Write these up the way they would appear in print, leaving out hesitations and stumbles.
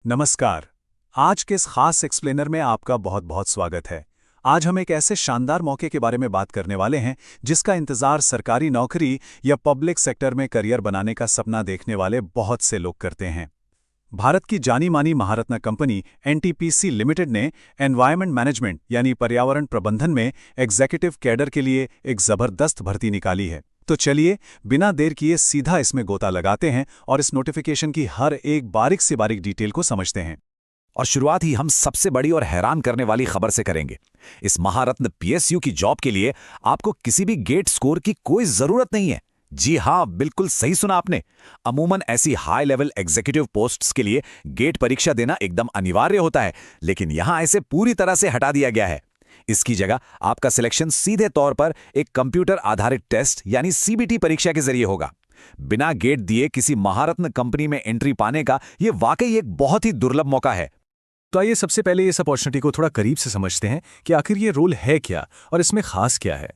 नमस्कार। आज के इस खास एक्सप्लेनर में आपका बहुत बहुत स्वागत है। आज हम एक ऐसे शानदार मौके के बारे में बात करने वाले हैं जिसका इंतजार सरकारी नौकरी या पब्लिक सेक्टर में करियर बनाने का सपना देखने वाले बहुत से लोग करते हैं। भारत की जानी मानी महारत्न कंपनी एनटीपीसी लिमिटेड ने एनवायरमेंट मैनेजमेंट यानी पर्यावरण प्रबंधन में एग्जीक्यूटिव कैडर के लिए एक जबरदस्त भर्ती निकाली है। तो चलिए बिना देर किए सीधा इसमें गोता लगाते हैं और इस नोटिफिकेशन की हर एक बारीक से बारीक डिटेल को समझते हैं। और शुरुआत ही हम सबसे बड़ी और हैरान करने वाली खबर से करेंगे। इस महारत्न पीएसयू की जॉब के लिए आपको किसी भी गेट स्कोर की कोई जरूरत नहीं है। जी हां, बिल्कुल सही सुना आपने। अमूमन ऐसी हाई लेवल एग्जीक्यूटिव पोस्ट्स के लिए गेट परीक्षा देना एकदम अनिवार्य होता है, लेकिन यहां इसे पूरी तरह से हटा दिया गया है। इसकी जगह आपका सिलेक्शन सीधे तौर पर एक कंप्यूटर आधारित टेस्ट यानी सीबीटी परीक्षा के जरिए होगा। बिना गेट दिए किसी महारत्न कंपनी में एंट्री पाने का यह वाकई एक बहुत ही दुर्लभ मौका है। तो आइए सबसे पहले इस अपॉर्चुनिटी को थोड़ा करीब से समझते हैं कि आखिर ये रोल है क्या और इसमें खास क्या है।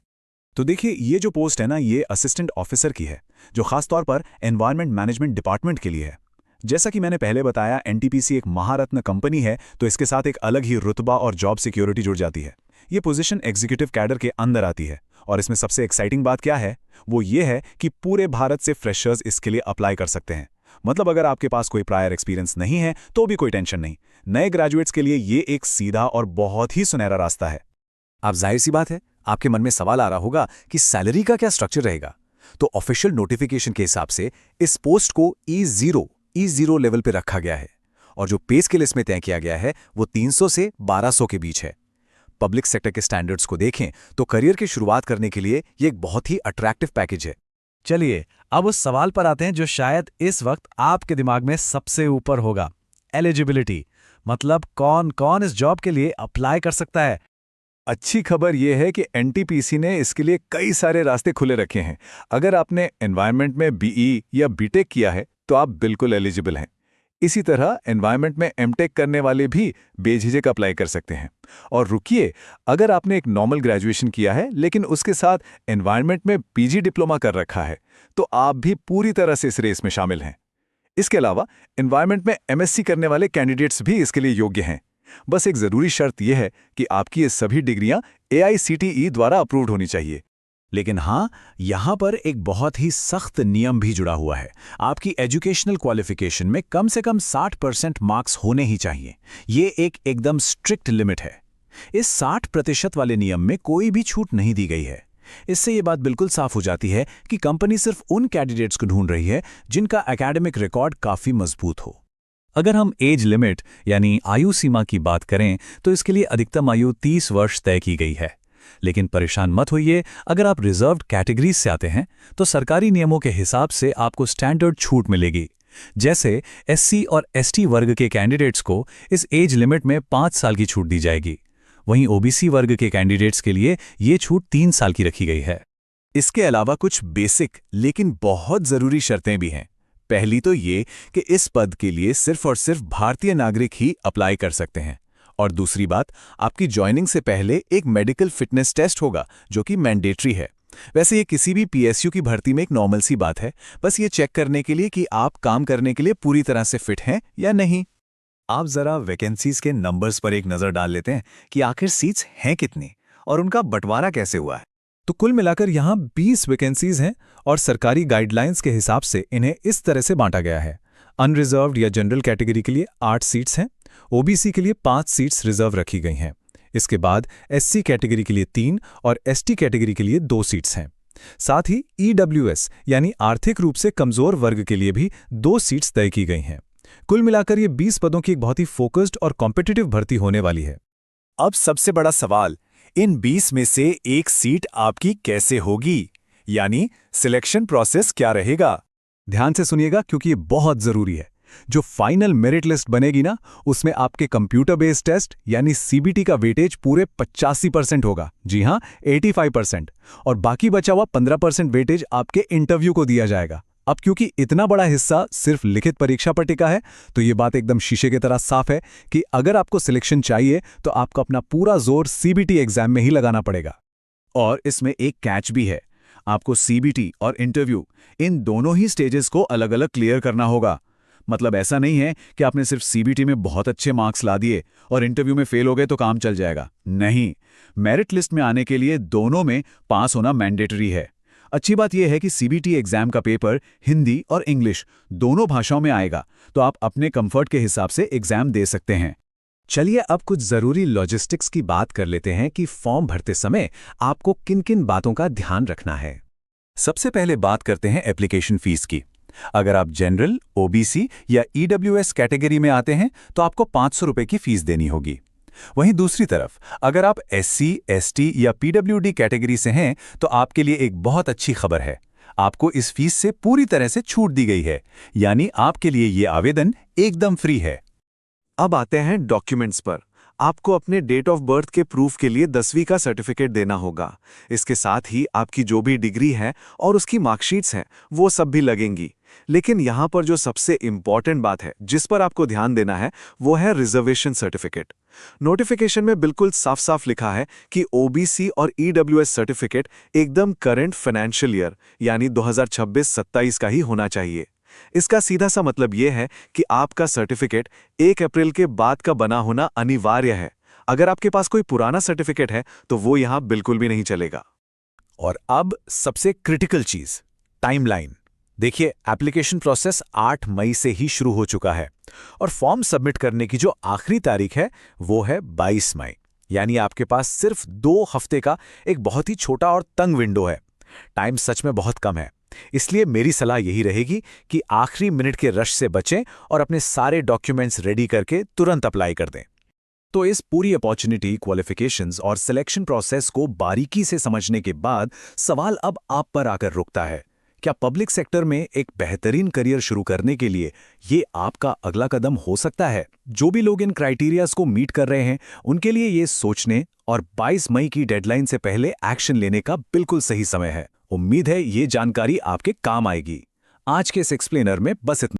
तो देखिए, ये जो पोस्ट है ना, ये असिस्टेंट ऑफिसर की है, जो खासतौर पर एनवायरमेंट मैनेजमेंट डिपार्टमेंट के लिए है। जैसा कि मैंने पहले बताया, एनटीपीसी एक महारत्न कंपनी है, तो इसके साथ एक अलग ही रुतबा और जॉब सिक्योरिटी जुड़ जाती है। ये पोजीशन एग्जीक्यूटिव कैडर के अंदर आती है, और इसमें सबसे एक्साइटिंग बात क्या है, वो ये है कि पूरे भारत से फ्रेशर्स इसके लिए अप्लाई कर सकते हैं। मतलब अगर आपके पास कोई प्रायर एक्सपीरियंस नहीं है तो भी कोई टेंशन नहीं। नए ग्रेजुएट्स के लिए ये एक सीधा और बहुत ही सुनहरा रास्ता है। अब जाहिर सी बात है, आपके मन में सवाल आ रहा होगा कि सैलरी का क्या स्ट्रक्चर रहेगा। तो ऑफिशियल नोटिफिकेशन के हिसाब से इस पोस्ट को ई0 लेवल पे रखा गया है, और जो पे स्केल इसमें तय किया गया है वो 300 से 1200 के बीच है। पब्लिक सेक्टर के स्टैंडर्ड्स को देखें तो करियर की शुरुआत करने के लिए ये एक बहुत ही अट्रैक्टिव पैकेज है। चलिए अब उस सवाल पर आते हैं जो शायद इस वक्त आपके दिमाग में सबसे ऊपर होगा। एलिजिबिलिटी, मतलब कौन कौन इस जॉब के लिए अप्लाई कर सकता है। अच्छी खबर यह है कि एनटीपीसी ने इसके लिए कई सारे रास्ते खुले रखे हैं। अगर आपने एनवायरनमेंट में बीई या बीटेक किया है तो आप बिल्कुल एलिजिबल हैं। इसी तरह एनवायरनमेंट में एमटेक करने वाले भी बेझिझक अप्लाई कर सकते हैं। और रुकिए, अगर आपने एक नॉर्मल ग्रेजुएशन किया है लेकिन उसके साथ एनवायरनमेंट में पीजी डिप्लोमा कर रखा है, तो आप भी पूरी तरह से इस रेस में शामिल हैं। इसके अलावा एनवायरनमेंट में एमएससी करने वाले कैंडिडेट्स भी इसके लिए योग्य हैं। बस एक जरूरी शर्त यह है कि आपकी ये सभी डिग्रियां एआईसीटीई द्वारा अप्रूव्ड होनी चाहिए। लेकिन हाँ, यहाँ पर एक बहुत ही सख्त नियम भी जुड़ा हुआ है। आपकी एजुकेशनल क्वालिफिकेशन में कम से कम 60% मार्क्स होने ही चाहिए। ये एक एकदम स्ट्रिक्ट लिमिट है। इस 60% वाले नियम में कोई भी छूट नहीं दी गई है। इससे ये बात बिल्कुल साफ हो जाती है कि कंपनी सिर्फ उन कैंडिडेट्स को ढूंढ रही है जिनका एकेडमिक रिकॉर्ड काफी मजबूत हो। अगर हम एज लिमिट यानी आयु सीमा की बात करें तो इसके लिए अधिकतम आयु 30 वर्ष तय की गई है। लेकिन परेशान मत होइए, अगर आप रिजर्व्ड कैटेगरीज से आते हैं तो सरकारी नियमों के हिसाब से आपको स्टैंडर्ड छूट मिलेगी। जैसे एससी और एसटी वर्ग के कैंडिडेट्स को इस एज लिमिट में 5 साल की छूट दी जाएगी। वहीं ओबीसी वर्ग के कैंडिडेट्स के लिए ये छूट 3 साल की रखी गई है। इसके अलावा कुछ बेसिक लेकिन बहुत जरूरी शर्तें भी हैं। पहली तो ये कि इस पद के लिए सिर्फ और सिर्फ भारतीय नागरिक ही अप्लाई कर सकते हैं। और दूसरी बात, आपकी ज्वाइनिंग से पहले एक मेडिकल फिटनेस टेस्ट होगा जो कि मैंडेटरी है। वैसे ये किसी भी पीएसयू की भर्ती में एक नॉर्मल सी बात है, बस ये चेक करने के लिए कि आप काम करने के लिए पूरी तरह से फिट हैं या नहीं। आप जरा वैकेंसीज के नंबर्स पर एक नजर डाल लेते हैं कि आखिर सीट्स हैं कितनी और उनका बंटवारा कैसे हुआ है। तो कुल मिलाकर यहाँ 20 वैकेंसीज हैं और सरकारी गाइडलाइंस के हिसाब से इन्हें इस तरह से बांटा गया है। अनरिजर्व्ड या जनरल कैटेगरी के लिए 8 सीट्स हैं, ओबीसी के लिए 5 सीट्स रिजर्व रखी गई हैं। इसके बाद एससी कैटेगरी के लिए 3 और एसटी कैटेगरी के लिए 2 सीट्स हैं। साथ ही ईडब्ल्यूएस यानी आर्थिक रूप से कमजोर वर्ग के लिए भी 2 सीट्स तय की गई हैं। कुल मिलाकर ये 20 पदों की एक बहुत ही फोकस्ड और कॉम्पिटिटिव भर्ती होने वाली है। अब सबसे बड़ा सवाल, इन 20 में से एक सीट आपकी कैसे होगी, यानी सिलेक्शन प्रोसेस क्या रहेगा। ध्यान से सुनिएगा क्योंकि ये बहुत जरूरी है। जो फाइनल मेरिट लिस्ट बनेगी ना, उसमें आपके कंप्यूटर बेस्ड टेस्ट यानी सीबीटी का वेटेज पूरे 85% होगा। जी हां, 85%। और बाकी बचा हुआ 15% वेटेज आपके इंटरव्यू को दिया जाएगा। अब क्योंकि इतना बड़ा हिस्सा सिर्फ लिखित परीक्षा पर टिका है, तो ये बात एकदम शीशे की तरह साफ है कि अगर आपको सिलेक्शन चाहिए तो आपको अपना पूरा जोर सीबीटी एग्जाम में ही लगाना पड़ेगा। और इसमें एक कैच भी है, आपको सीबीटी और इंटरव्यू इन दोनों ही स्टेजेस को अलग अलग क्लियर करना होगा। मतलब ऐसा नहीं है कि आपने सिर्फ सीबीटी में बहुत अच्छे मार्क्स ला दिए और इंटरव्यू में फेल हो गए तो काम चल जाएगा। नहीं, मेरिट लिस्ट में आने के लिए दोनों में पास होना मैंडेटरी है। अच्छी बात यह है कि सीबीटी एग्जाम का पेपर हिंदी और इंग्लिश दोनों भाषाओं में आएगा, तो आप अपने कंफर्ट के हिसाब से एग्जाम दे सकते हैं। चलिए अब कुछ जरूरी लॉजिस्टिक्स की बात कर लेते हैं कि फॉर्म भरते समय आपको किन-किन बातों का ध्यान रखना है। सबसे पहले बात करते हैं एप्लीकेशन फीस की। अगर आप जनरल, ओबीसी या ईडब्ल्यूएस कैटेगरी में आते हैं तो आपको 500 रुपए की फीस देनी होगी। वहीं दूसरी तरफ अगर आप एससी, एसटी या पीडब्ल्यूडी कैटेगरी से हैं तो आपके लिए एक बहुत अच्छी खबर है, आपको इस फीस से पूरी तरह से छूट दी गई है, यानी आपके लिए ये आवेदन एकदम फ्री है। अब आते हैं डॉक्यूमेंट्स पर। आपको अपने डेट ऑफ बर्थ के प्रूफ के लिए 10वीं का सर्टिफिकेट देना होगा। इसके साथ ही आपकी जो भी डिग्री है और उसकी मार्कशीट्स हैं वो सब भी लगेंगी। लेकिन यहाँ पर जो सबसे इम्पॉर्टेंट बात है जिस पर आपको ध्यान देना है वो है रिजर्वेशन सर्टिफिकेट। नोटिफिकेशन में बिल्कुल साफ साफ लिखा है कि ओबीसी और ईडब्ल्यूएस सर्टिफिकेट एकदम करंट फाइनेंशियल ईयर यानी 2026-27 का ही होना चाहिए। इसका सीधा सा मतलब यह है कि आपका सर्टिफिकेट 1 अप्रैल के बाद का बना होना अनिवार्य है। अगर आपके पास कोई पुराना सर्टिफिकेट है तो वो यहां बिल्कुल भी नहीं चलेगा। और अब सबसे क्रिटिकल चीज, टाइमलाइन। देखिए, एप्लीकेशन प्रोसेस 8 मई से ही शुरू हो चुका है और फॉर्म सबमिट करने की जो आखिरी तारीख है वो है 22 मई, यानी आपके पास सिर्फ 2 हफ्ते का एक बहुत ही छोटा और तंग विंडो है। टाइम सच में बहुत कम है, इसलिए मेरी सलाह यही रहेगी कि आखिरी मिनट के रश से बचें और अपने सारे डॉक्यूमेंट्स रेडी करके तुरंत अप्लाई कर दें। तो इस पूरी अपॉर्चुनिटी, क्वालिफिकेशंस और सिलेक्शन प्रोसेस को बारीकी से समझने के बाद सवाल अब आप पर आकर रुकता है, क्या पब्लिक सेक्टर में एक बेहतरीन करियर शुरू करने के लिए ये आपका अगला कदम हो सकता है? जो भी लोग इन क्राइटेरियाज को मीट कर रहे हैं उनके लिए ये सोचने और 22 मई की डेडलाइन से पहले एक्शन लेने का बिल्कुल सही समय है। उम्मीद है ये जानकारी आपके काम आएगी। आज के इस एक्सप्लेनर में बस इतना।